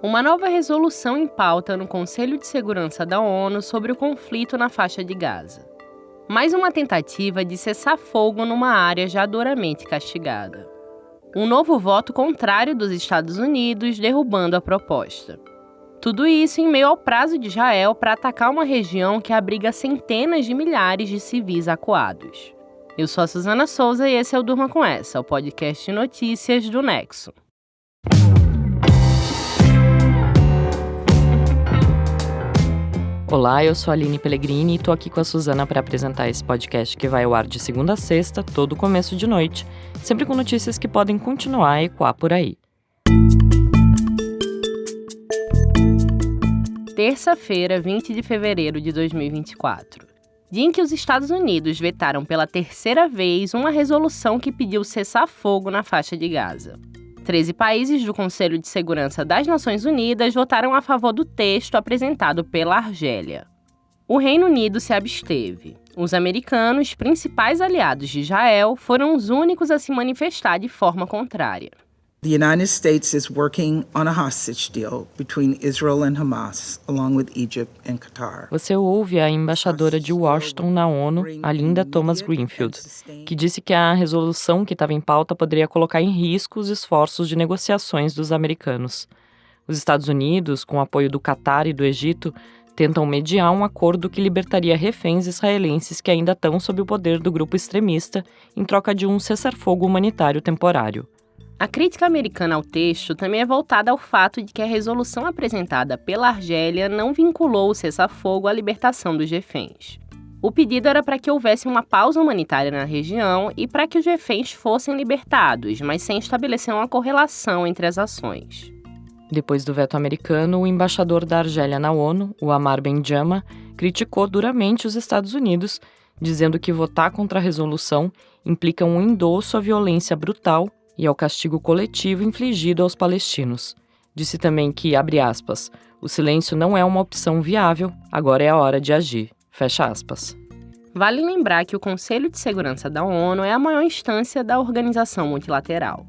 Uma nova resolução em pauta no Conselho de Segurança da ONU sobre o conflito na faixa de Gaza. Mais uma tentativa de cessar fogo numa área já duramente castigada. Um novo voto contrário dos Estados Unidos derrubando a proposta. Tudo isso em meio ao prazo de Israel para atacar uma região que abriga centenas de milhares de civis acuados. Eu sou a Suzana Souza e esse é o Durma Com Essa, o podcast de notícias do Nexo. Olá, eu sou a Aline Pellegrini e tô aqui com a Suzana para apresentar esse podcast que vai ao ar de segunda a sexta, todo começo de noite, sempre com notícias que podem continuar a ecoar por aí. Terça-feira, 20 de fevereiro de 2024. Dia em que os Estados Unidos vetaram pela terceira vez uma resolução que pediu cessar-fogo na faixa de Gaza. 13 países do Conselho de Segurança das Nações Unidas votaram a favor do texto apresentado pela Argélia. O Reino Unido se absteve. Os americanos, principais aliados de Israel, foram os únicos a se manifestar de forma contrária. The United States is working on a hostage deal between Israel and Hamas, along with Egypt and Qatar. Você ouve a embaixadora de Washington na ONU, a Linda Thomas-Greenfield, que disse que a resolução que estava em pauta poderia colocar em risco os esforços de negociações dos americanos. Os Estados Unidos, com o apoio do Qatar e do Egito, tentam mediar um acordo que libertaria reféns israelenses que ainda estão sob o poder do grupo extremista em troca de um cessar-fogo humanitário temporário. A crítica americana ao texto também é voltada ao fato de que a resolução apresentada pela Argélia não vinculou o cessar-fogo à libertação dos reféns. O pedido era para que houvesse uma pausa humanitária na região e para que os reféns fossem libertados, mas sem estabelecer uma correlação entre as ações. Depois do veto americano, o embaixador da Argélia na ONU, o Amar Ben-Jama, criticou duramente os Estados Unidos, dizendo que votar contra a resolução implica um endosso à violência brutal e ao castigo coletivo infligido aos palestinos. Disse também que, abre aspas, o silêncio não é uma opção viável, agora é a hora de agir, fecha aspas. Vale lembrar que o Conselho de Segurança da ONU é a maior instância da organização multilateral.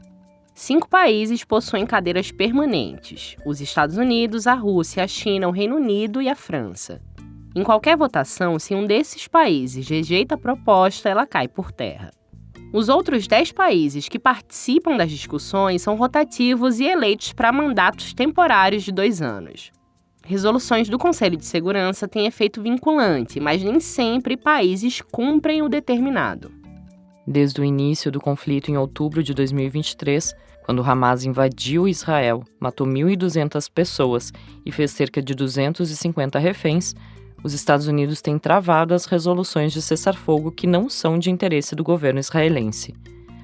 5 países possuem cadeiras permanentes: os Estados Unidos, a Rússia, a China, o Reino Unido e a França. Em qualquer votação, se um desses países rejeita a proposta, ela cai por terra. Os outros 10 países que participam das discussões são rotativos e eleitos para mandatos temporários de 2 anos. Resoluções do Conselho de Segurança têm efeito vinculante, mas nem sempre países cumprem o determinado. Desde o início do conflito em outubro de 2023, quando Hamas invadiu Israel, matou 1.200 pessoas e fez cerca de 250 reféns, os Estados Unidos têm travado as resoluções de cessar-fogo que não são de interesse do governo israelense.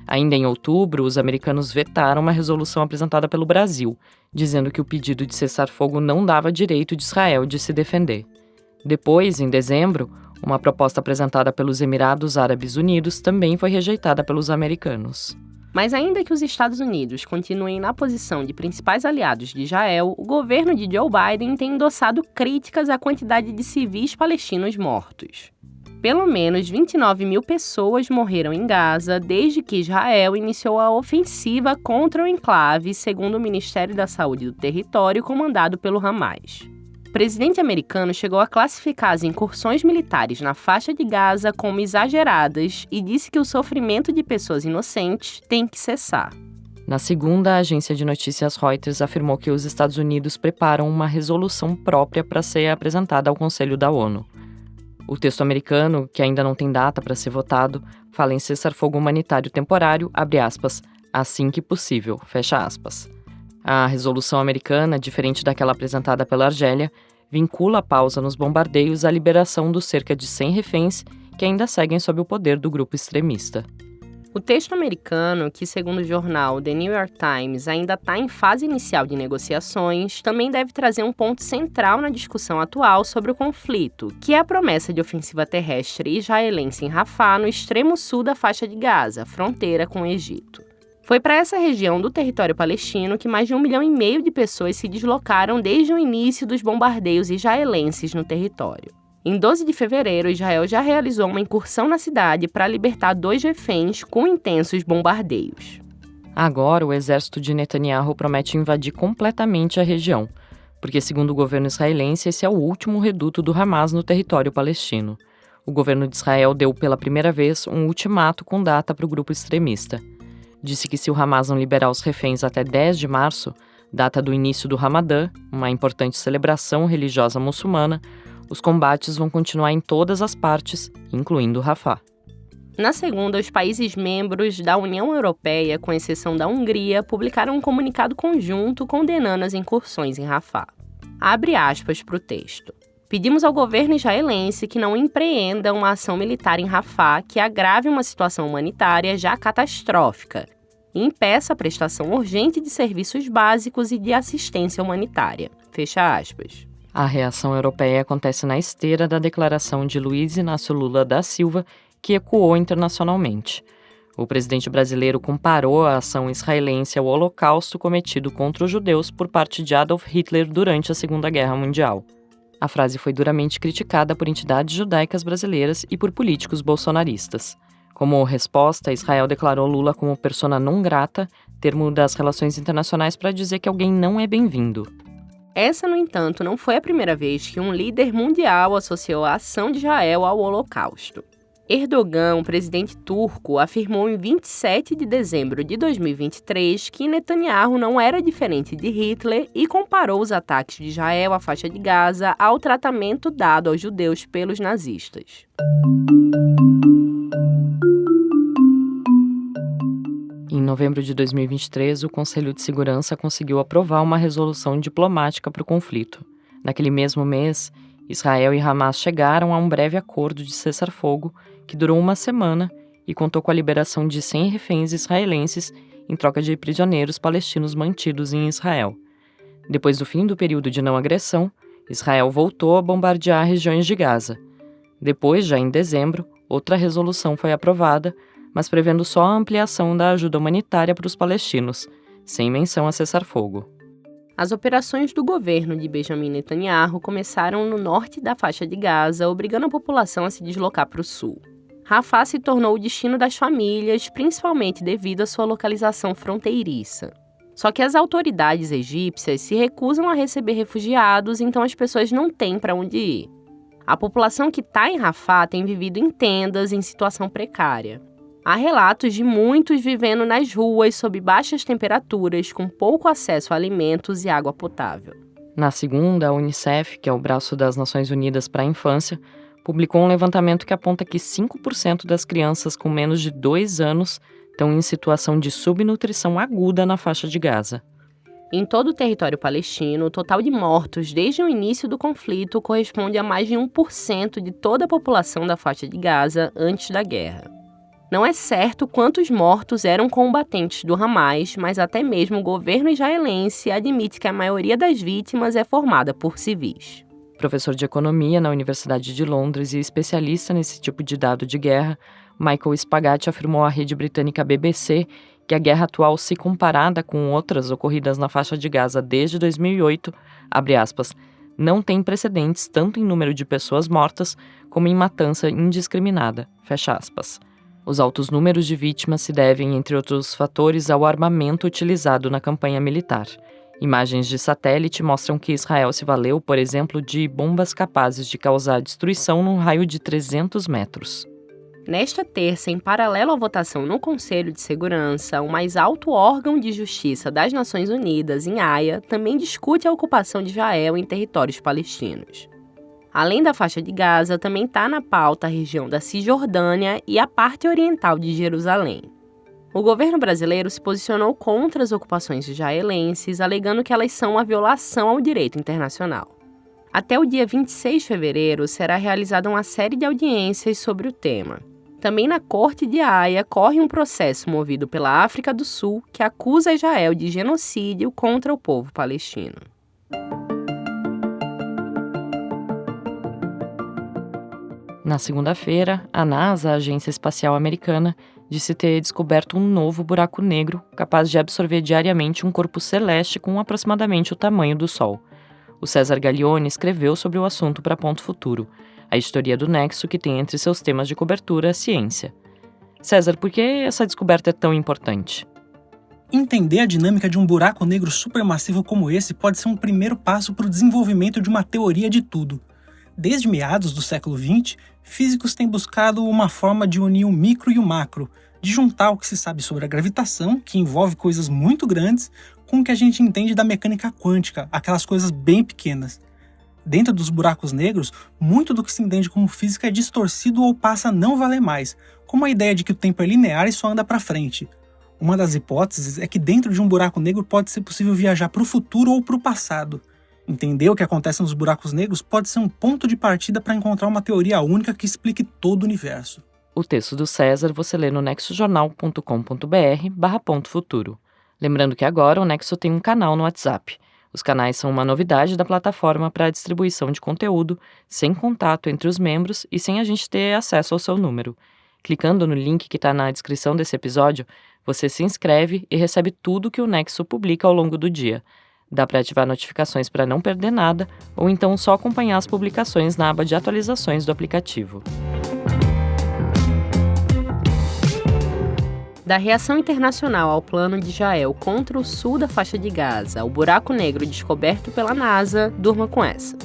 Ainda em outubro, os americanos vetaram uma resolução apresentada pelo Brasil, dizendo que o pedido de cessar-fogo não dava direito de Israel de se defender. Depois, em dezembro, uma proposta apresentada pelos Emirados Árabes Unidos também foi rejeitada pelos americanos. Mas ainda que os Estados Unidos continuem na posição de principais aliados de Israel, o governo de Joe Biden tem endossado críticas à quantidade de civis palestinos mortos. Pelo menos 29 mil pessoas morreram em Gaza desde que Israel iniciou a ofensiva contra o enclave, segundo o Ministério da Saúde do território comandado pelo Hamas. O presidente americano chegou a classificar as incursões militares na faixa de Gaza como exageradas e disse que o sofrimento de pessoas inocentes tem que cessar. Na segunda, a agência de notícias Reuters afirmou que os Estados Unidos preparam uma resolução própria para ser apresentada ao Conselho da ONU. O texto americano, que ainda não tem data para ser votado, fala em cessar-fogo humanitário temporário, abre aspas, assim que possível, fecha aspas. A resolução americana, diferente daquela apresentada pela Argélia, vincula a pausa nos bombardeios à liberação dos cerca de 100 reféns que ainda seguem sob o poder do grupo extremista. O texto americano, que segundo o jornal The New York Times ainda está em fase inicial de negociações, também deve trazer um ponto central na discussão atual sobre o conflito, que é a promessa de ofensiva terrestre israelense em Rafah, no extremo sul da faixa de Gaza, fronteira com o Egito. Foi para essa região do território palestino que mais de 1,5 milhão de pessoas se deslocaram desde o início dos bombardeios israelenses no território. Em 12 de fevereiro, Israel já realizou uma incursão na cidade para libertar 2 reféns com intensos bombardeios. Agora, o exército de Netanyahu promete invadir completamente a região, porque, segundo o governo israelense, esse é o último reduto do Hamas no território palestino. O governo de Israel deu pela primeira vez um ultimato com data para o grupo extremista. Disse que se o Hamas não liberar os reféns até 10 de março, data do início do Ramadã, uma importante celebração religiosa muçulmana, os combates vão continuar em todas as partes, incluindo Rafah. Na segunda, os países membros da União Europeia, com exceção da Hungria, publicaram um comunicado conjunto condenando as incursões em Rafah. Abre aspas para o texto. Pedimos ao governo israelense que não empreenda uma ação militar em Rafah que agrave uma situação humanitária já catastrófica e impeça a prestação urgente de serviços básicos e de assistência humanitária. Fecha aspas. A reação europeia acontece na esteira da declaração de Luiz Inácio Lula da Silva, que ecoou internacionalmente. O presidente brasileiro comparou a ação israelense ao holocausto cometido contra os judeus por parte de Adolf Hitler durante a Segunda Guerra Mundial. A frase foi duramente criticada por entidades judaicas brasileiras e por políticos bolsonaristas. Como resposta, Israel declarou Lula como persona non grata, termo das relações internacionais para dizer que alguém não é bem-vindo. Essa, no entanto, não foi a primeira vez que um líder mundial associou a ação de Israel ao holocausto. Erdogan, o presidente turco, afirmou em 27 de dezembro de 2023 que Netanyahu não era diferente de Hitler e comparou os ataques de Israel à faixa de Gaza ao tratamento dado aos judeus pelos nazistas. Em novembro de 2023, o Conselho de Segurança conseguiu aprovar uma resolução diplomática para o conflito. Naquele mesmo mês, Israel e Hamas chegaram a um breve acordo de cessar-fogo que durou uma semana e contou com a liberação de 100 reféns israelenses em troca de prisioneiros palestinos mantidos em Israel. Depois do fim do período de não agressão, Israel voltou a bombardear regiões de Gaza. Depois, já em dezembro, outra resolução foi aprovada, mas prevendo só a ampliação da ajuda humanitária para os palestinos, sem menção a cessar-fogo. As operações do governo de Benjamin Netanyahu começaram no norte da faixa de Gaza, obrigando a população a se deslocar para o sul. Rafah se tornou o destino das famílias, principalmente devido à sua localização fronteiriça. Só que as autoridades egípcias se recusam a receber refugiados, então as pessoas não têm para onde ir. A população que está em Rafah tem vivido em tendas em situação precária. Há relatos de muitos vivendo nas ruas sob baixas temperaturas, com pouco acesso a alimentos e água potável. Na segunda, a Unicef, que é o braço das Nações Unidas para a Infância, publicou um levantamento que aponta que 5% das crianças com menos de 2 anos estão em situação de subnutrição aguda na faixa de Gaza. Em todo o território palestino, o total de mortos desde o início do conflito corresponde a mais de 1% de toda a população da faixa de Gaza antes da guerra. Não é certo quantos mortos eram combatentes do Hamas, mas até mesmo o governo israelense admite que a maioria das vítimas é formada por civis. Professor de economia na Universidade de Londres e especialista nesse tipo de dado de guerra, Michael Spagatti afirmou à rede britânica BBC que a guerra atual, se comparada com outras ocorridas na faixa de Gaza desde 2008, abre aspas, não tem precedentes tanto em número de pessoas mortas como em matança indiscriminada, fecha aspas. Os altos números de vítimas se devem, entre outros fatores, ao armamento utilizado na campanha militar. Imagens de satélite mostram que Israel se valeu, por exemplo, de bombas capazes de causar destruição num raio de 300 metros. Nesta terça, em paralelo à votação no Conselho de Segurança, o mais alto órgão de justiça das Nações Unidas, em Haia, também discute a ocupação de Israel em territórios palestinos. Além da faixa de Gaza, também está na pauta a região da Cisjordânia e a parte oriental de Jerusalém. O governo brasileiro se posicionou contra as ocupações israelenses, alegando que elas são uma violação ao direito internacional. Até o dia 26 de fevereiro será realizada uma série de audiências sobre o tema. Também na Corte de Haia corre um processo movido pela África do Sul que acusa Israel de genocídio contra o povo palestino. Na segunda-feira, a NASA, a Agência Espacial Americana, disse ter descoberto um novo buraco negro capaz de absorver diariamente um corpo celeste com aproximadamente o tamanho do Sol. O César Gaglione escreveu sobre o assunto para Ponto Futuro, a editoria do Nexo que tem entre seus temas de cobertura a ciência. César, por que essa descoberta é tão importante? Entender a dinâmica de um buraco negro supermassivo como esse pode ser um primeiro passo para o desenvolvimento de uma teoria de tudo. Desde meados do século XX, físicos têm buscado uma forma de unir o micro e o macro, de juntar o que se sabe sobre a gravitação, que envolve coisas muito grandes, com o que a gente entende da mecânica quântica, aquelas coisas bem pequenas. Dentro dos buracos negros, muito do que se entende como física é distorcido ou passa a não valer mais, como a ideia de que o tempo é linear e só anda para frente. Uma das hipóteses é que dentro de um buraco negro pode ser possível viajar para o futuro ou para o passado. Entender o que acontece nos buracos negros pode ser um ponto de partida para encontrar uma teoria única que explique todo o universo. O texto do César você lê no nexojornal.com.br/futuro. Lembrando que agora o Nexo tem um canal no WhatsApp. Os canais são uma novidade da plataforma para a distribuição de conteúdo, sem contato entre os membros e sem a gente ter acesso ao seu número. Clicando no link que está na descrição desse episódio, você se inscreve e recebe tudo que o Nexo publica ao longo do dia. Dá para ativar notificações para não perder nada, ou então só acompanhar as publicações na aba de atualizações do aplicativo. Da reação internacional ao plano de Israel contra o sul da faixa de Gaza, o buraco negro descoberto pela NASA, durma com essa.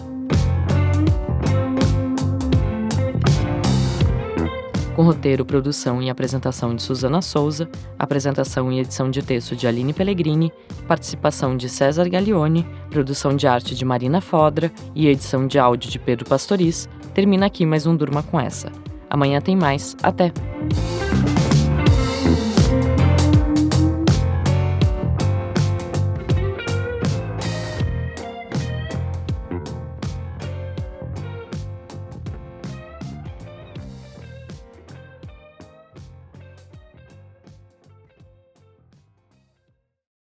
Com roteiro, produção e apresentação de Suzana Souza, apresentação e edição de texto de Aline Pellegrini, participação de César Gaglione, produção de arte de Marina Fodra e edição de áudio de Pedro Pastoriz, termina aqui mais um Durma com Essa. Amanhã tem mais. Até!